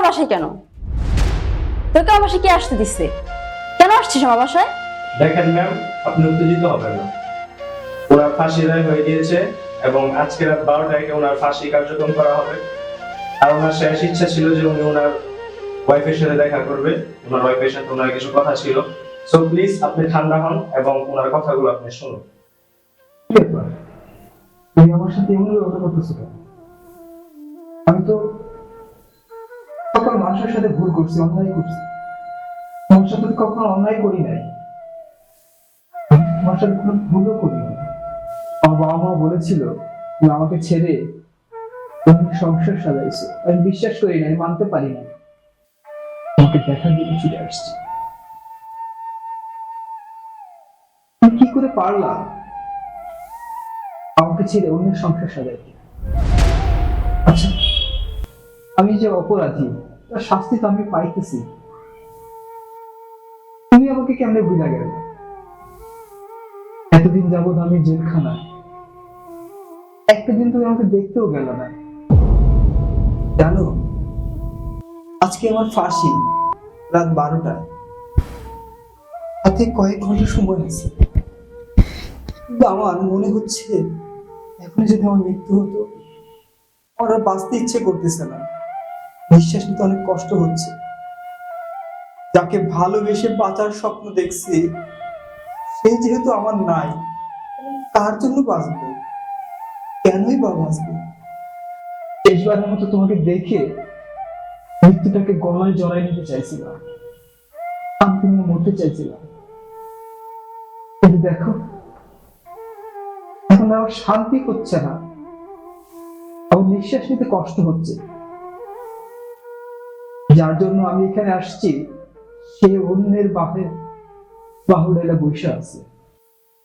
বাসায় কেন? তোকে আমার বাসায় কে আসতে দিচ্ছে? কেন আসছিস আমার বাসায়? দেখেন ম্যাম, আপনি উত্তেজিত হবেন না। ওনার ফাঁসি রায় হয়ে গিয়েছে এবং আজকে রাত 12টায় ওনার ফাঁসি কার্যক্রম করা হবে। আর ওনার শেষ ইচ্ছা ছিল যে উনি ওনার ওয়াইফের সাথে দেখা করবে। ওনার ওয়াইফের সাথে ওনার কিছু কথা ছিল। সো প্লিজ আপনি ঠান্ডা হন এবং ওনার কথাগুলো আপনি শুনুন। কি ব্যাপার? তুমি আমার সাথে এমন ব্যবহার করতেছো কেন? আমি তো সকল মানুষের সাথে ভুল করছি, অন্যায় করছি। তোমার সাথে তো কখনো অন্যায় করি নাই। আমি তোমার সাথে কোনো ভুলও করি নাই। আমার বাবা মা বলেছিল তুমি আমাকে ছেড়ে তুমি সংসার সাজাইছো। আমি বিশ্বাস করি নাই, মানতে পারি না। তোমাকে দেখার জন্য ছুটে আসছি। তুমি কি করে পারলা আমাকে ছেড়ে অন্যের সংসার সাজাইতে? আচ্ছা, আমি যে অপরাধী তার শাস্তি তো আমি পাইতেছি, তুমি আমাকে কেমনে ভুলা গেল? এতদিন যাবৎ আমি জেলখানায়, একটা দিন তুমি আমাকে দেখতেও গেল না। জানো, আজকে আমার ফাঁসি রাত 12টায়, হাতে কয়েক ঘন্টা সময় আছে, কিন্তু আমার মনে হচ্ছে এখন যদি আমার মৃত্যু হতো, আমার আর বাঁচতে ইচ্ছে করতেছে না। নিঃশ্বাস নিতে অনেক কষ্ট হচ্ছে। যাকে ভালোবেসে বাঁচার স্বপ্ন দেখছি সে যেহেতু আমার নাই, কার জন্য বাঁচবো? কেনই বা বাঁচবো? শেষবারের মতো তোমাকে দেখে মৃত্যুটাকে গলায় জড়াই নিতে চাইছিলাম, শান্তি নিয়ে মরতে চাইছিলাম, কিন্তু দেখো এখন আমার শান্তি হচ্ছে না, আমার নিঃশ্বাস নিতে কষ্ট হচ্ছে। যার জন্য আমি এখানে আসছি সে অন্যের বাহুডালে বসে আছে।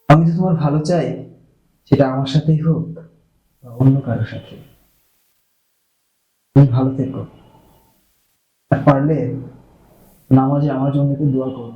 আমি তো তোমার ভালো চাই, সেটা আমার সাথেই হোক বা অন্য কারোর সাথে। তুমি ভালো থেকো, আর পারলে নামাজে আমার জন্য একটু দোয়া করো।